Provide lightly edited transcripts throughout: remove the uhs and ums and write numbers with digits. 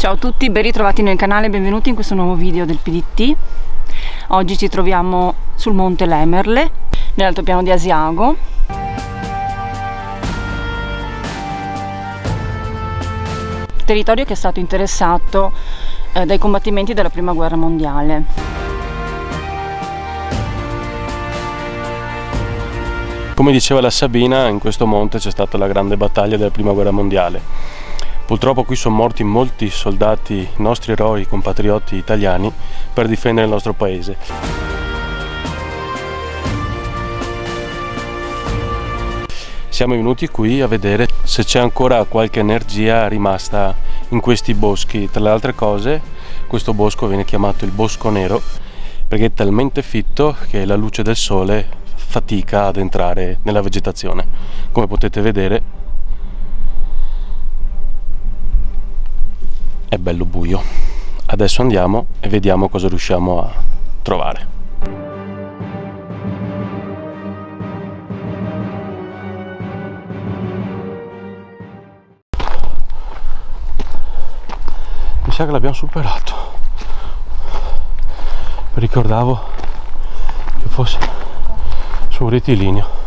Ciao a tutti, ben ritrovati nel canale, benvenuti in questo nuovo video del PDT. Oggi ci troviamo sul monte Lemerle, nell'altopiano di Asiago. Territorio che è stato interessato dai combattimenti della Prima Guerra Mondiale. Come diceva la Sabina, in questo monte c'è stata la grande battaglia della Prima Guerra Mondiale. Purtroppo qui sono morti molti soldati, nostri eroi, compatrioti italiani, per difendere il nostro paese. Siamo venuti qui a vedere se c'è ancora qualche energia rimasta in questi boschi. Tra le altre cose, questo bosco viene chiamato il Bosco Nero perché è talmente fitto che la luce del sole fatica ad entrare nella vegetazione. Come potete vedere, è bello buio. Adesso andiamo e vediamo cosa riusciamo a trovare. Mi sa che l'abbiamo superato. Mi ricordavo che fosse su un rettilineo.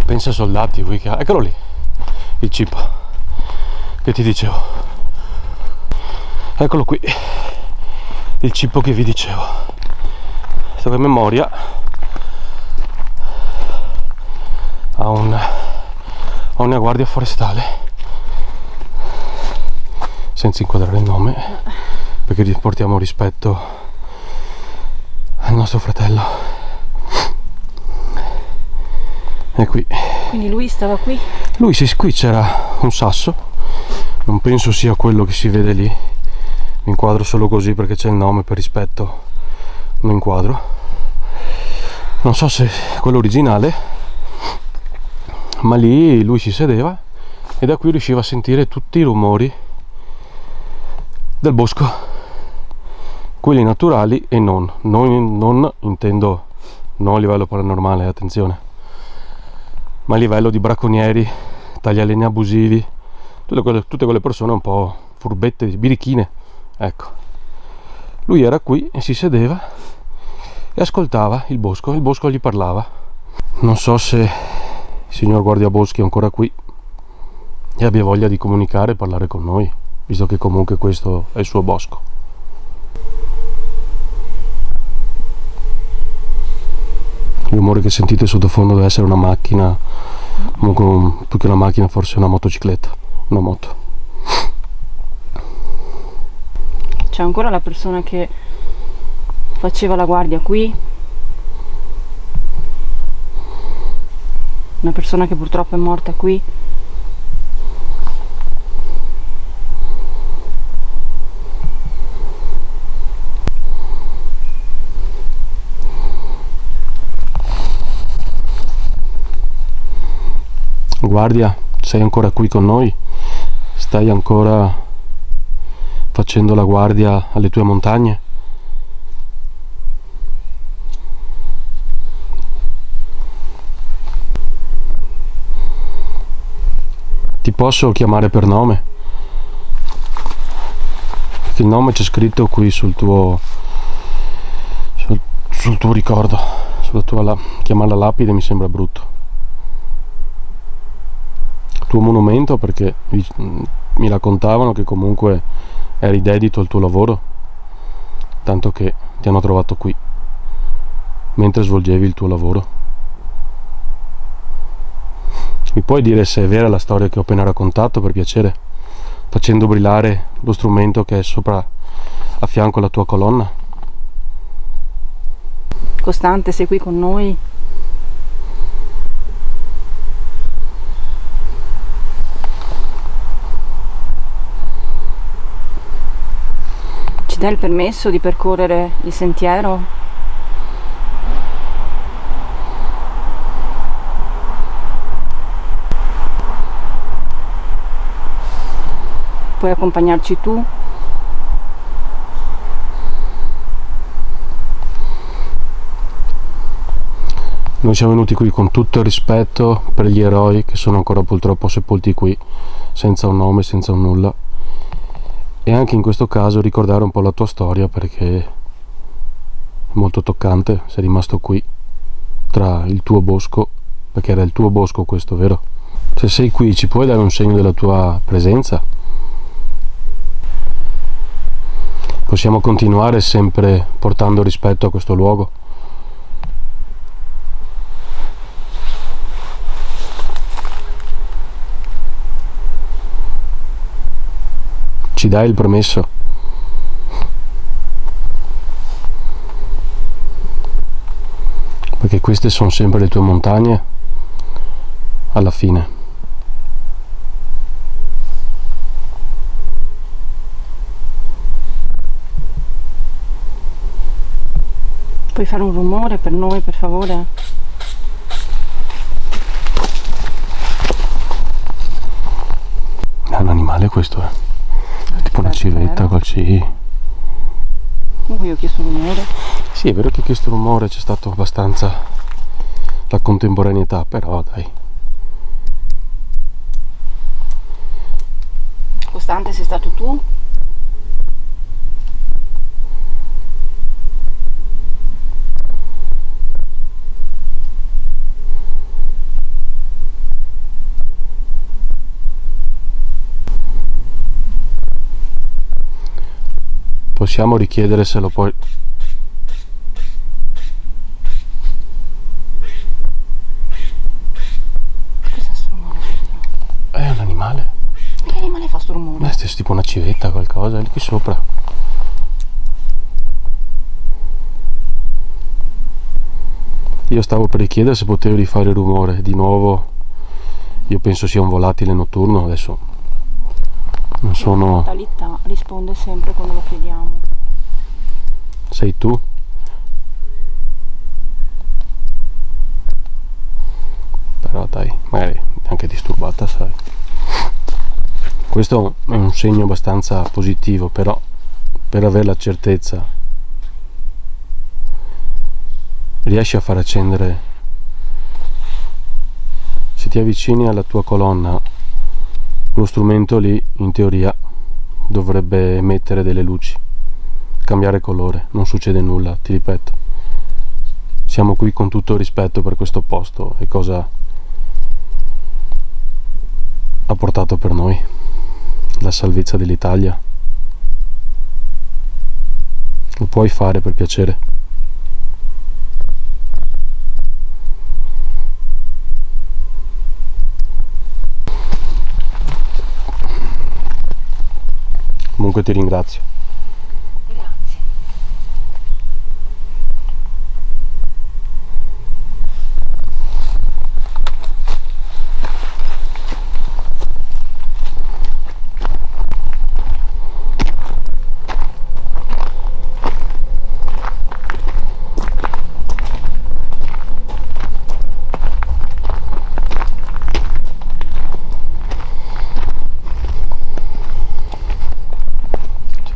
Pensa ai soldati, eccolo lì, il cippo che ti dicevo, eccolo qui, il cippo che vi dicevo. Sto che memoria a una guardia forestale, senza inquadrare il nome, perché portiamo rispetto al nostro fratello. E qui. Quindi lui stava qui? Lui sì, qui c'era un sasso, non penso sia quello che si vede lì, mi inquadro solo così perché c'è il nome, per rispetto lo inquadro. Non so se è quello originale, ma lì lui si sedeva e da qui riusciva a sentire tutti i rumori del bosco, quelli naturali e non intendo, non a livello paranormale, attenzione, ma a livello di bracconieri, taglialegna abusivi, tutte quelle persone un po' furbette, birichine, ecco. Lui era qui e si sedeva e ascoltava il bosco gli parlava. Non so se il signor guardiaboschi è ancora qui e abbia voglia di comunicare e parlare con noi, visto che comunque questo è il suo bosco. Il rumore che sentite sottofondo deve essere una macchina, comunque più che una macchina forse una motocicletta, una moto. C'è ancora la persona che faceva la guardia qui, una persona che purtroppo è morta qui. Guardia, sei ancora qui con noi? Stai ancora facendo la guardia alle tue montagne? Ti posso chiamare per nome? Perché il nome c'è scritto qui sul tuo ricordo, sulla tua chiamarla lapide mi sembra brutto. Tuo monumento, perché mi raccontavano che comunque eri dedito al tuo lavoro, tanto che ti hanno trovato qui mentre svolgevi il tuo lavoro. Mi puoi dire se è vera la storia che ho appena raccontato, per piacere, facendo brillare lo strumento che è sopra, a fianco alla tua colonna? Costante, sei qui con noi? Ci dai il permesso di percorrere il sentiero? Puoi accompagnarci tu? Noi siamo venuti qui con tutto il rispetto per gli eroi che sono ancora purtroppo sepolti qui, senza un nome, senza un nulla, e anche in questo caso ricordare un po' la tua storia, perché è molto toccante. Sei rimasto qui tra il tuo bosco, perché era il tuo bosco questo, vero? Se sei qui, ci puoi dare un segno della tua presenza? Possiamo continuare sempre portando rispetto a questo luogo? Ci dai il permesso? Perché queste sono sempre le tue montagne alla fine. Puoi fare un rumore per noi, per favore? È un animale questo, tipo una civetta, qualsiasi. Comunque io ho chiesto un rumore. Sì, è vero che questo rumore c'è stato abbastanza la contemporaneità, però dai. Costante, sei stato tu? Possiamo richiedere se lo puoi. Cos'è sto rumore? È un animale. Che animale fa sto rumore? È tipo una civetta, qualcosa, è lì qui sopra. Io stavo per richiedere se potevo rifare rumore. Di nuovo, io penso sia un volatile notturno, adesso non sono. La fatalità risponde sempre quando lo chiediamo. Sei tu? Però dai, magari anche disturbata, sai. Questo è un segno abbastanza positivo, però per avere la certezza riesci a far accendere, se ti avvicini alla tua colonna, quello strumento lì in teoria dovrebbe emettere delle luci, cambiare colore, non succede nulla, ti ripeto. Siamo qui con tutto il rispetto per questo posto e cosa ha portato per noi la salvezza dell'Italia. Lo puoi fare, per piacere? Comunque ti ringrazio. Grazie.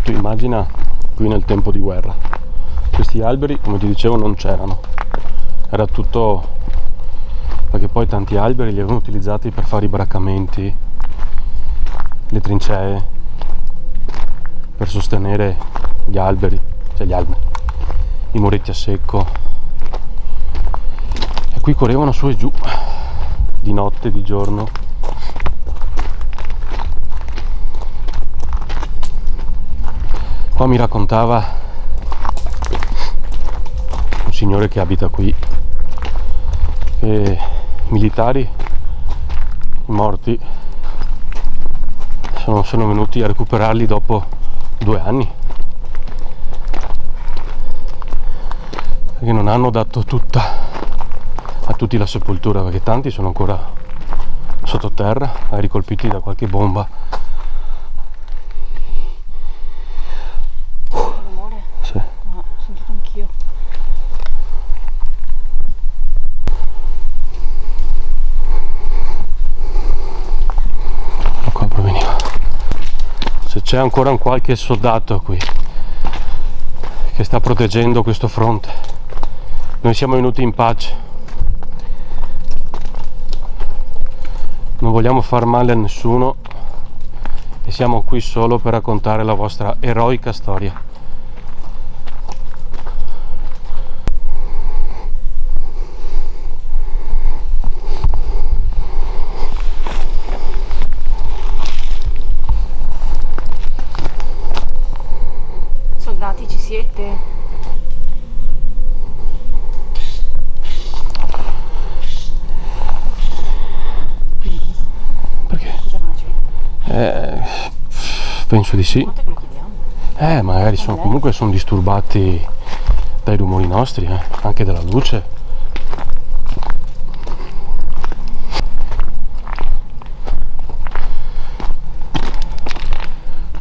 Immagina qui nel tempo di guerra, questi alberi, come ti dicevo, non c'erano, era tutto, perché poi tanti alberi li avevano utilizzati per fare i baraccamenti, le trincee, per sostenere gli alberi, i muretti a secco, e qui correvano su e giù, di notte, di giorno. Qua mi raccontava un signore che abita qui che i militari morti sono venuti a recuperarli dopo 2 anni, perché non hanno dato a tutti la sepoltura, perché tanti sono ancora sottoterra, ricolpiti da qualche bomba. Sì. Ho sentito anch'io. Da qua proveniva. c'è ancora un qualche soldato qui che sta proteggendo questo fronte. Noi siamo venuti in pace, non vogliamo far male a nessuno e siamo qui solo per raccontare la vostra eroica storia. Soldati, ci siete? Perché? Cosa faccio? Penso di sì. Che lo chiediamo. Magari comunque sono disturbati dai rumori nostri, anche dalla luce.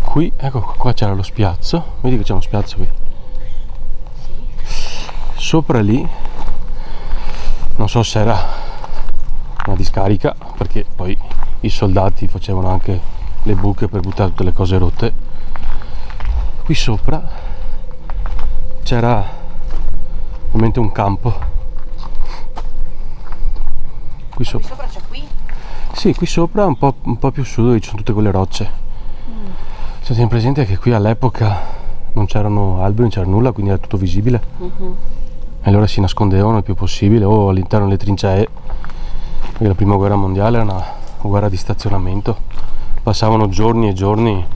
Qui, ecco qua c'era lo spiazzo, vedi che c'è uno spiazzo qui. Sopra lì, non so se era una discarica, perché poi i soldati facevano anche le buche per buttare tutte le cose rotte. Qui sopra c'era ovviamente un campo. Qui sopra. Qui sopra c'è qui? Sì, qui sopra un po' più su dove ci sono tutte quelle rocce. Tieni presente che qui all'epoca non c'erano alberi, non c'era nulla, quindi era tutto visibile. E allora si nascondevano il più possibile o all'interno delle trincee, perché la prima guerra mondiale era una guerra di stazionamento. Passavano giorni e giorni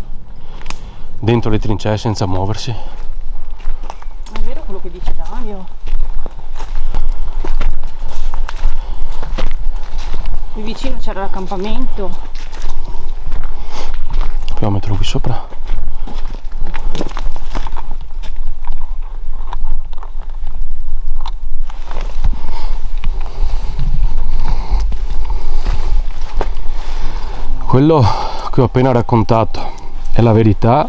dentro le trincee senza muoversi. È vero quello che dice Dario? Qui vicino c'era l'accampamento. Proviamo a metterlo qui sopra. Quello che ho appena raccontato è la verità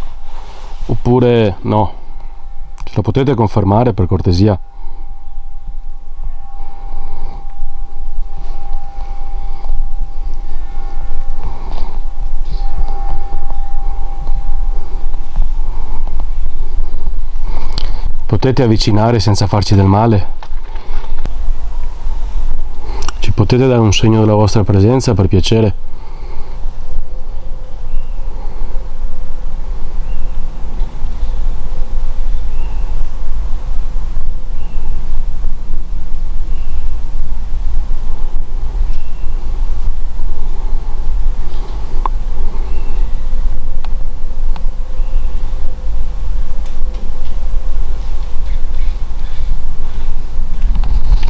oppure no? Ce lo potete confermare per cortesia? Potete avvicinare senza farci del male? Ci potete dare un segno della vostra presenza, per piacere?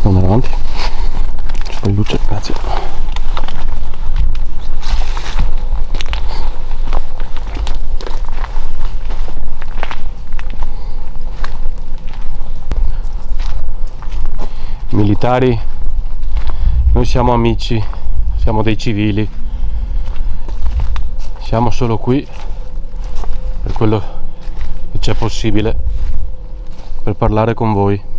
Andare avanti, c'è poi luce, grazie. Militari, noi siamo amici, siamo dei civili, siamo solo qui per quello che c'è possibile, per parlare con voi.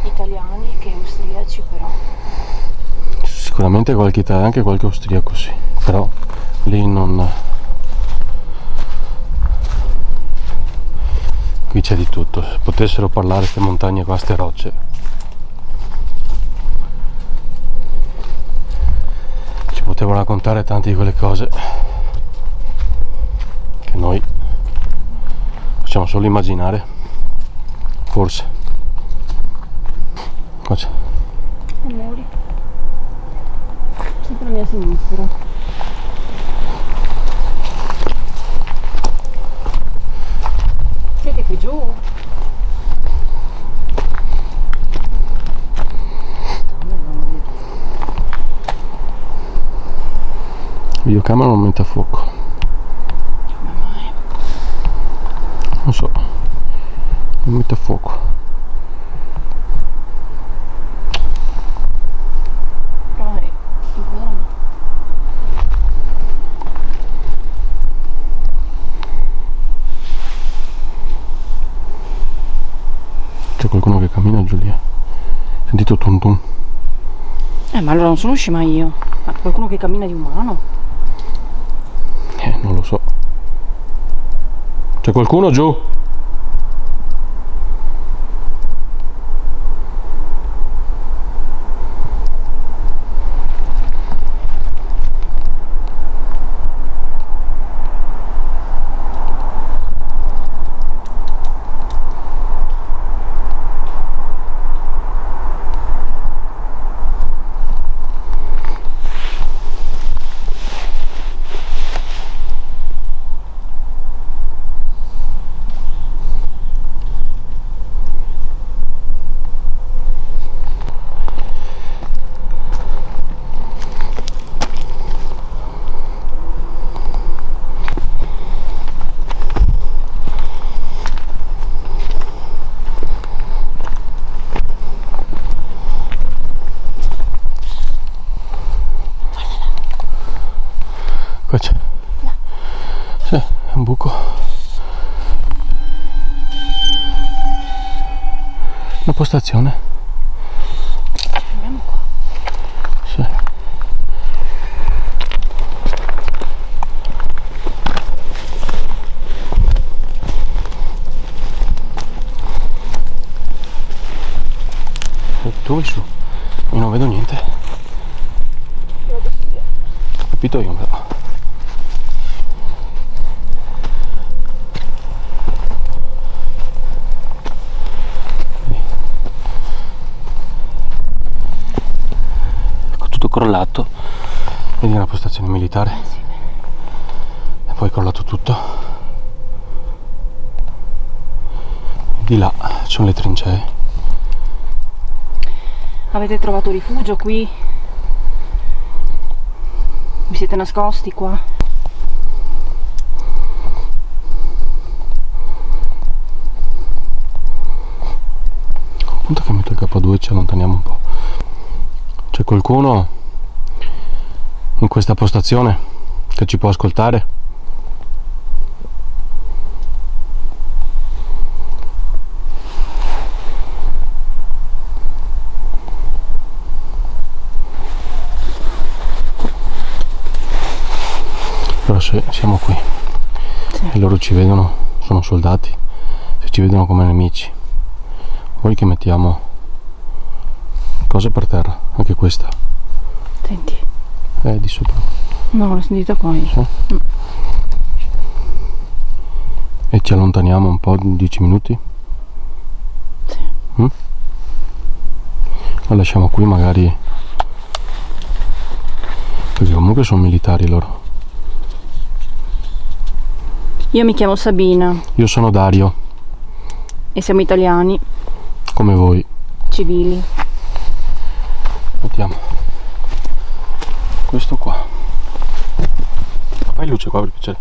Italiani che austriaci, però Sicuramente qualche italiano, anche qualche austriaco, sì, però lì non. Qui c'è di tutto, se potessero parlare queste montagne qua, queste rocce. Ci potevano raccontare tante di quelle cose che noi possiamo solo immaginare, forse. Qua c'è. Amori, sempre alla mia sinistra. Siete qui giù? Videocamera non mette a fuoco. Come mai? Non so, non mette a fuoco. C'è qualcuno che cammina giù lì. Sentito tum tum. Ma allora non sono scema io. Ma qualcuno che cammina di umano? Non lo so. C'è qualcuno giù? Qua c'è. Sì, è un buco. Una postazione. Andiamo qua. Sì. Tu vai su. Io non vedo niente. Ho capito io però. Crollato, vedi una postazione militare e poi è crollato tutto. Di là ci sono le trincee. Avete trovato rifugio qui? Vi siete nascosti qua? Appunto che metto il K2 e ci allontaniamo un po'. C'è qualcuno in questa postazione che ci può ascoltare? Però se siamo qui e loro ci vedono, sono soldati, se ci vedono come nemici, vuoi che mettiamo cose per terra, anche questa? Senti. Di sopra. No, l'ho sentita qua io. Sì? E ci allontaniamo un po', 10 minuti? Sì. La lasciamo qui magari, perché comunque sono militari loro. Io mi chiamo Sabina. Io sono Dario. E siamo italiani. Come voi. Civili. Mettiamo questo qua. Fai luce qua per piacere.